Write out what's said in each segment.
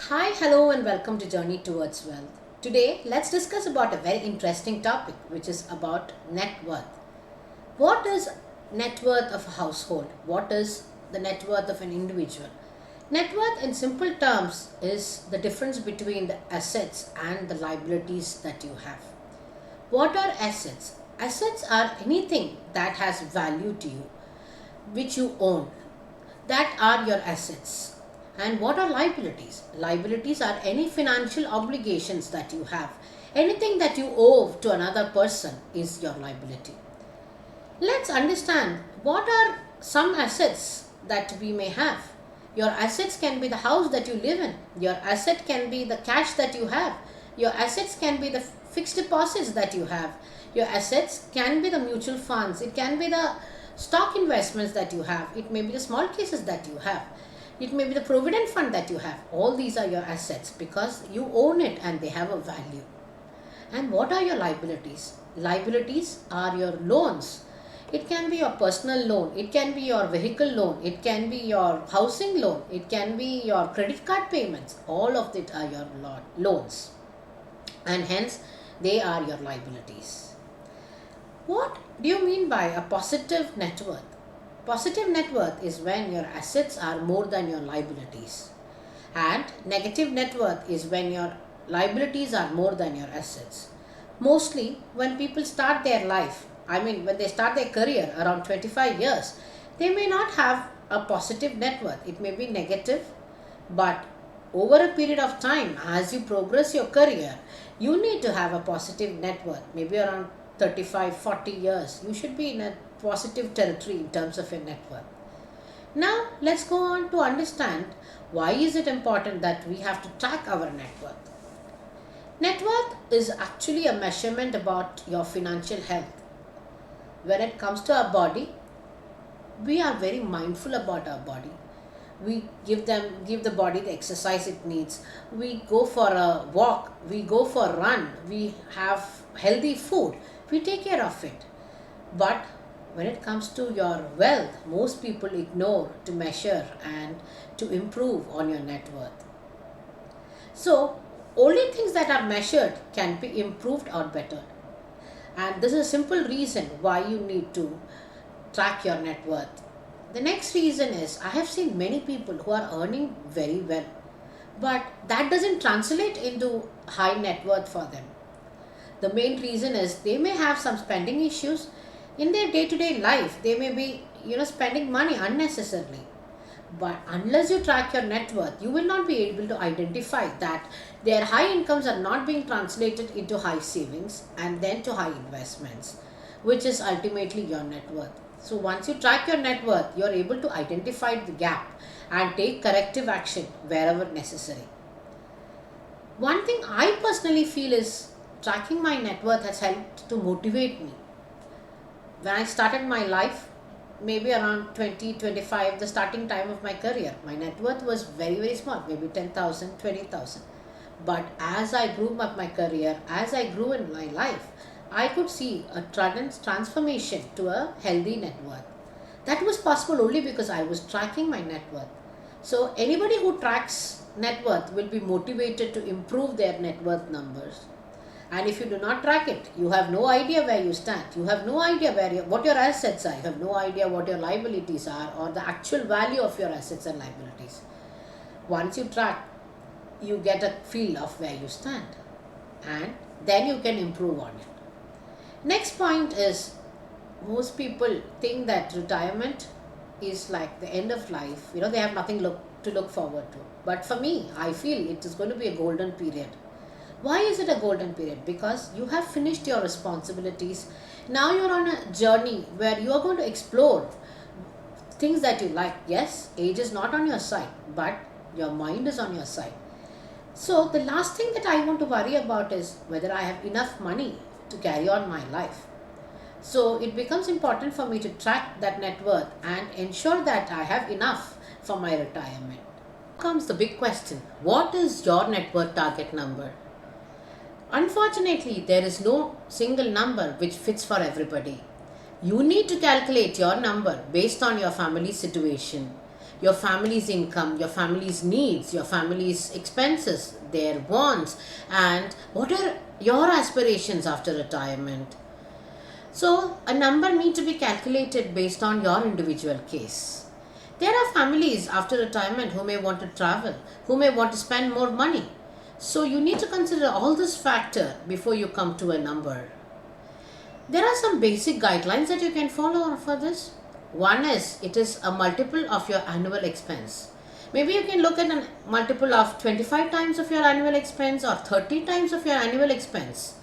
Hi, hello, and welcome to Journey Towards Wealth. Today, let's discuss about a very interesting topic, which is about net worth. What is net worth of a household? What is the net worth of an individual? Net worth, in simple terms, is the difference between the assets and the liabilities that you have. What are assets? Assets are anything that has value to you, which you own. That are your assets. And what are liabilities? Liabilities are any financial obligations that you have. Anything that you owe to another person is your liability. Let's understand what are some assets that we may have. Your assets can be the house that you live in. Your asset can be the cash that you have. Your assets can be the fixed deposits that you have. Your assets can be the mutual funds. It can be the stock investments that you have. It may be the small cases that you have. It may be the provident fund that you have. All these are your assets because you own it and they have a value. And what are your liabilities? Liabilities are your loans. It can be your personal loan, it can be your vehicle loan, it can be your housing loan, it can be your credit card payments. All of it are your loans, and hence they are your liabilities. What do you mean by a positive net worth? Positive net worth is when your assets are more than your liabilities, and negative net worth is when your liabilities are more than your assets. Mostly when people start their life, when they start their career around 25 years, they may not have a positive net worth. It may be negative, but over a period of time, as you progress your career, you need to have a positive net worth. Maybe around 35, 40 years, you should be in a positive territory in terms of your net worth. Now, let's go on to understand why is it important that we have to track our net worth. Net worth is actually a measurement about your financial health. When it comes to our body, we are very mindful about our body. We give the body the exercise it needs. We go for a walk, we go for a run, we have healthy food, we take care of it. But when it comes to your wealth, most people ignore to measure and to improve on your net worth. So, only things that are measured can be improved or bettered. And this is a simple reason why you need to track your net worth. The next reason is I have seen many people who are earning very well, but that doesn't translate into high net worth for them. The main reason is they may have some spending issues in their day-to-day life. They may be spending money unnecessarily, but unless you track your net worth, you will not be able to identify that their high incomes are not being translated into high savings and then to high investments, which is ultimately your net worth. So once you track your net worth, you are able to identify the gap and take corrective action wherever necessary. One thing I personally feel is tracking my net worth has helped to motivate me. When I started my life, maybe around 2025, the starting time of my career, my net worth was very, very small, maybe 10,000, 20,000. But as I grew up my career, as I grew in my life, I could see a transformation to a healthy net worth. That was possible only because I was tracking my net worth. So anybody who tracks net worth will be motivated to improve their net worth numbers. And if you do not track it, you have no idea where you stand. You have no idea what your assets are. You have no idea what your liabilities are or the actual value of your assets and liabilities. Once you track, you get a feel of where you stand, and then you can improve on it. Next point is, most people think that retirement is like the end of life. They have nothing to look forward to. But for me, I feel it is going to be a golden period. Why is it a golden period? Because you have finished your responsibilities. Now you're on a journey where you are going to explore things that you like. Yes, age is not on your side, but your mind is on your side. So the last thing that I want to worry about is whether I have enough money to carry on my life. So it becomes important for me to track that net worth and ensure that I have enough for my retirement. Now comes the big question. What is your net worth target number? Unfortunately, there is no single number which fits for everybody. You need to calculate your number based on your family situation. your family's income, your family's needs, your family's expenses, their wants, and what are your aspirations after retirement. So, a number need to be calculated based on your individual case. There are families after retirement who may want to travel, who may want to spend more money. So, you need to consider all this factor before you come to a number. There are some basic guidelines that you can follow for this. One is it is a multiple of your annual expense. Maybe you can look at a multiple of 25 times of your annual expense or 30 times of your annual expense.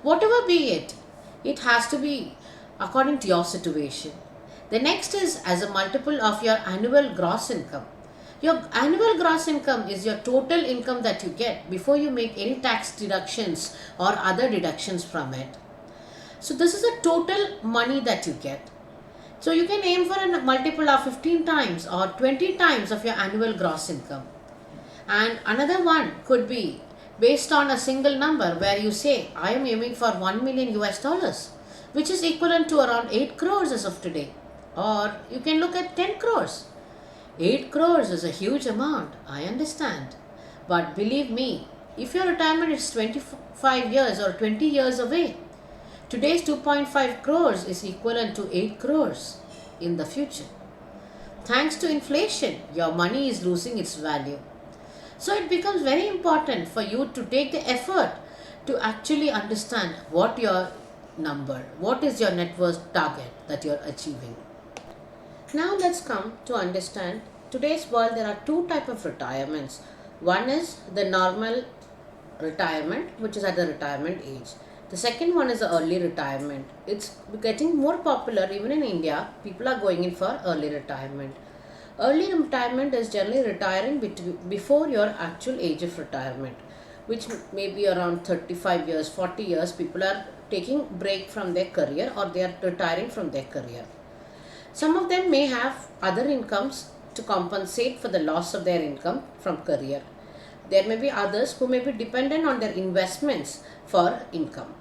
Whatever be it, it has to be according to your situation. The next is as a multiple of your annual gross income. Your annual gross income is your total income that you get before you make any tax deductions or other deductions from it. So this is a total money that you get. So you can aim for a multiple of 15 times or 20 times of your annual gross income. And another one could be based on a single number where you say, I am aiming for 1 million US dollars, which is equivalent to around 8 crores as of today. Or you can look at 10 crores. 8 crores is a huge amount, I understand. But believe me, if your retirement is 25 years or 20 years away, today's 2.5 crores is equivalent to 8 crores in the future. Thanks to inflation, your money is losing its value. So it becomes very important for you to take the effort to actually understand what your number, what is your net worth target that you're achieving. Now let's come to understand today's world there are two type of retirements. One is the normal retirement, which is at the retirement age. The second one is the early retirement. It's getting more popular even in India. People are going in for early retirement. Early retirement is generally retiring before your actual age of retirement, which may be around 35 years, 40 years. People are taking break from their career or they are retiring from their career. Some of them may have other incomes to compensate for the loss of their income from career. There may be others who may be dependent on their investments for income.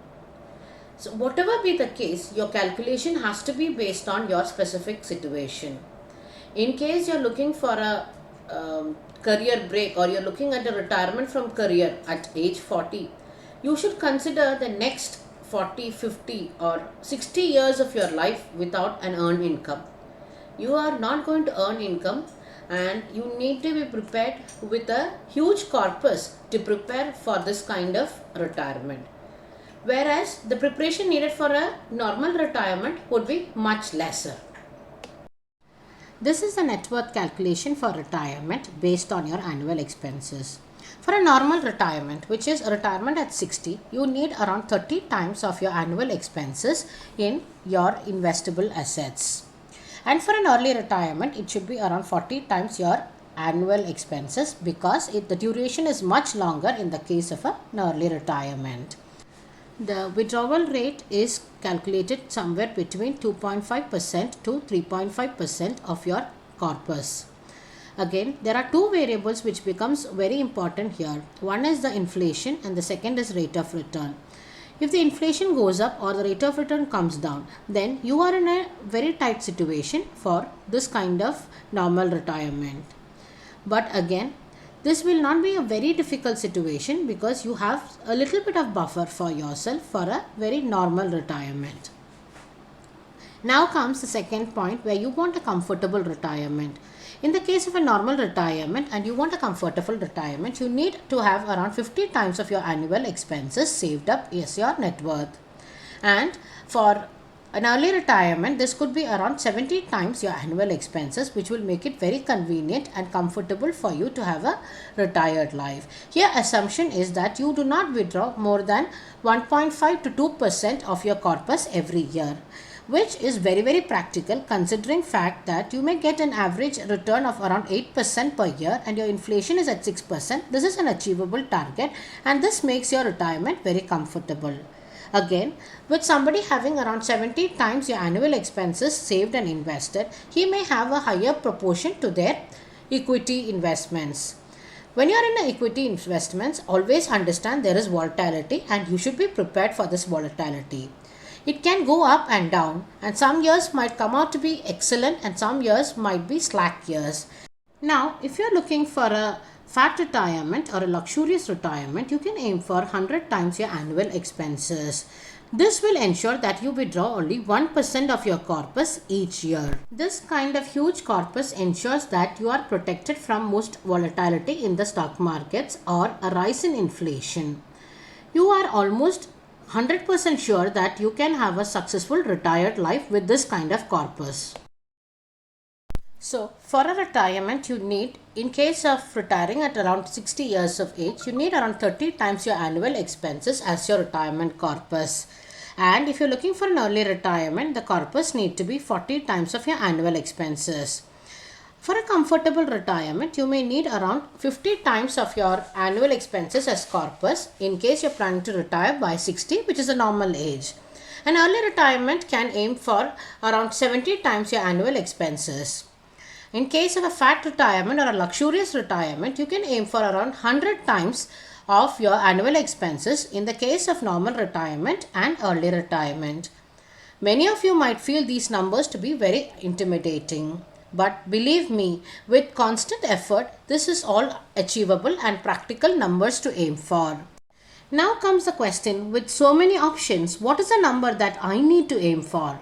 So whatever be the case, your calculation has to be based on your specific situation. In case you're looking for a career break or you're looking at a retirement from career at age 40, you should consider the next 40, 50 or 60 years of your life without an earned income. You are not going to earn income and you need to be prepared with a huge corpus to prepare for this kind of retirement. Whereas the preparation needed for a normal retirement would be much lesser. This is the net worth calculation for retirement based on your annual expenses. For a normal retirement, which is a retirement at 60, you need around 30 times of your annual expenses in your investable assets. And for an early retirement, it should be around 40 times your annual expenses because the duration is much longer in the case of an early retirement. The withdrawal rate is calculated somewhere between 2.5% to 3.5% of your corpus. Again, there are two variables which becomes very important here. One is the inflation and the second is rate of return. If the inflation goes up or the rate of return comes down, then you are in a very tight situation for this kind of normal retirement. But again, this will not be a very difficult situation because you have a little bit of buffer for yourself for a very normal retirement. Now comes the second point where you want a comfortable retirement. In the case of a normal retirement and you want a comfortable retirement, you need to have around 50 times of your annual expenses saved up as your net worth. And for an early retirement, this could be around 70 times your annual expenses, which will make it very convenient and comfortable for you to have a retired life. Here, assumption is that you do not withdraw more than 1.5 to 2% of your corpus every year, which is very practical considering fact that you may get an average return of around 8% per year and your inflation is at 6%. This is an achievable target and this makes your retirement very comfortable. Again, with somebody having around 70 times your annual expenses saved and invested, he may have a higher proportion to their equity investments. When you are in equity investments, always understand there is volatility and you should be prepared for this volatility. It can go up and down and some years might come out to be excellent and some years might be slack years. Now, if you're looking for a fat retirement or a luxurious retirement, you can aim for 100 times your annual expenses. This will ensure that you withdraw only 1% of your corpus each year. This kind of huge corpus ensures that you are protected from most volatility in the stock markets or a rise in inflation. You are almost 100% sure that you can have a successful retired life with this kind of corpus. So, for a retirement, you need, in case of retiring at around 60 years of age, you need around 30 times your annual expenses as your retirement corpus. And if you're looking for an early retirement, the corpus need to be 40 times of your annual expenses. For a comfortable retirement, you may need around 50 times of your annual expenses as corpus in case you're planning to retire by 60, which is a normal age. An early retirement can aim for around 70 times your annual expenses. In case of a fat retirement or a luxurious retirement, you can aim for around 100 times of your annual expenses in the case of normal retirement and early retirement. Many of you might feel these numbers to be very intimidating. But believe me, with constant effort, this is all achievable and practical numbers to aim for. Now comes the question, with so many options, what is the number that I need to aim for?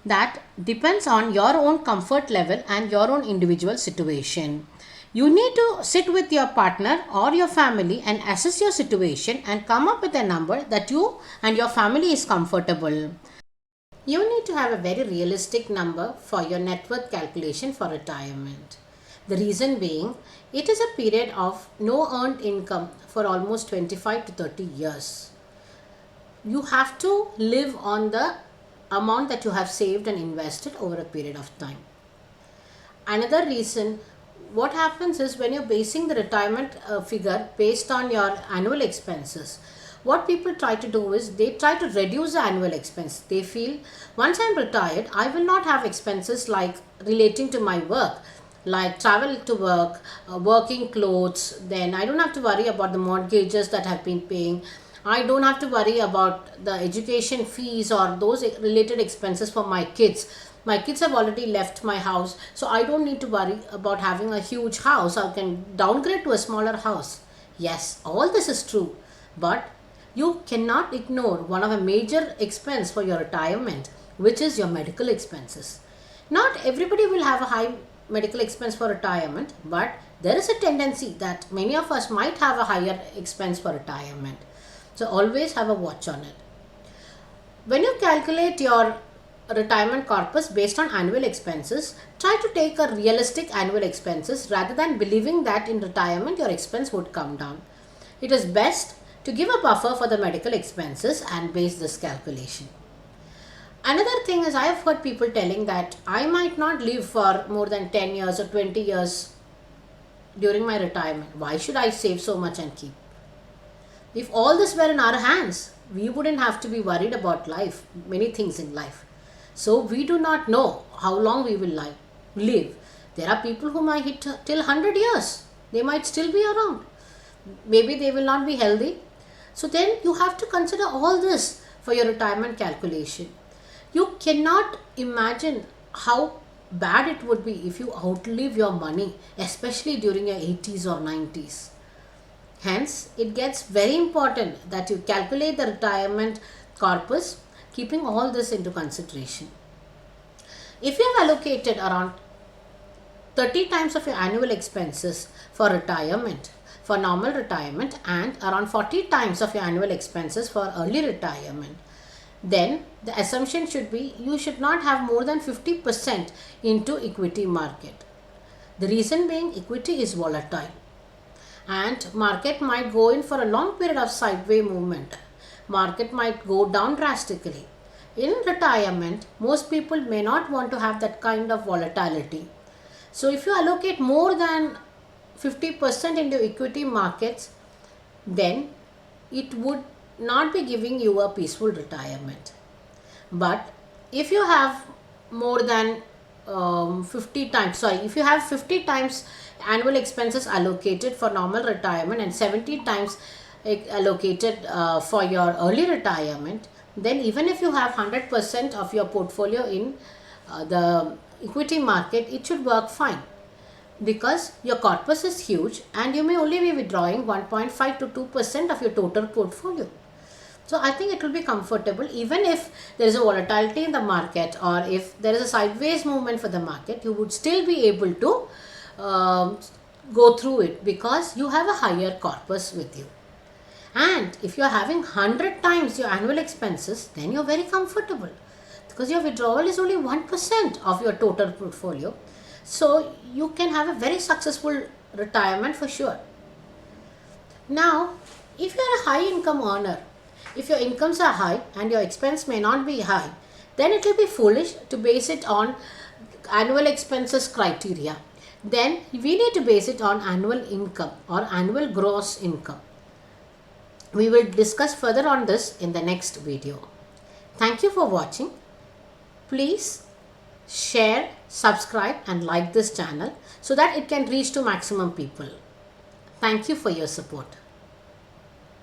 That depends on your own comfort level and your own individual situation. You need to sit with your partner or your family and assess your situation and come up with a number that you and your family is comfortable. You need to have a very realistic number for your net worth calculation for retirement. The reason being, it is a period of no earned income for almost 25 to 30 years. You have to live on the amount that you have saved and invested over a period of time. Another reason, what happens is when you're basing the retirement figure based on your annual expenses, what people try to do is they try to reduce the annual expense. They feel once I'm retired, I will not have expenses like relating to my work, like travel to work, working clothes. Then I don't have to worry about the mortgages that I've been paying. I don't have to worry about the education fees or those related expenses for my kids. My kids have already left my house, so I don't need to worry about having a huge house. I can downgrade to a smaller house. Yes, all this is true, but you cannot ignore one of a major expense for your retirement, which is your medical expenses. Not everybody will have a high medical expense for retirement, but there is a tendency that many of us might have a higher expense for retirement. So always have a watch on it. When you calculate your retirement corpus based on annual expenses, try to take a realistic annual expenses rather than believing that in retirement your expense would come down. It is best to give a buffer for the medical expenses and base this calculation. Another thing is I have heard people telling that I might not live for more than 10 years or 20 years during my retirement. Why should I save so much and keep? If all this were in our hands, we wouldn't have to be worried about life, many things in life. So we do not know how long we will live. There are people who might hit till 100 years. They might still be around. Maybe they will not be healthy. So then you have to consider all this for your retirement calculation. You cannot imagine how bad it would be if you outlive your money, especially during your 80s or 90s. Hence, it gets very important that you calculate the retirement corpus, keeping all this into consideration. If you have allocated around 30 times of your annual expenses for retirement, for normal retirement, and around 40 times of your annual expenses for early retirement, then the assumption should be you should not have more than 50% into equity market. The reason being, equity is volatile and market might go in for a long period of sideways movement. Market might go down drastically. In retirement, most people may not want to have that kind of volatility. So if you allocate more than 50% into equity markets, then it would not be giving you a peaceful retirement. But if you have more than 50 times, sorry, if you have 50 times annual expenses allocated for normal retirement and 70 times allocated for your early retirement, then even if you have 100% of your portfolio in the equity market, it should work fine. because your corpus is huge and you may only be withdrawing 1.5 to 2% of your total portfolio. So I think it will be comfortable even if there is a volatility in the market, or if there is a sideways movement for the market, you would still be able to go through it because you have a higher corpus with you. And if you are having 100 times your annual expenses, then you're very comfortable because your withdrawal is only 1% of your total portfolio. So you can have a very successful retirement for sure. Now, if you are a high income earner, if your incomes are high and your expense may not be high, then it will be foolish to base it on annual expenses criteria. Then we need to base it on annual income or annual gross income. We will discuss further on this in the next video. Thank you for watching. Please share, subscribe and like this channel so that it can reach to maximum people. Thank you for your support.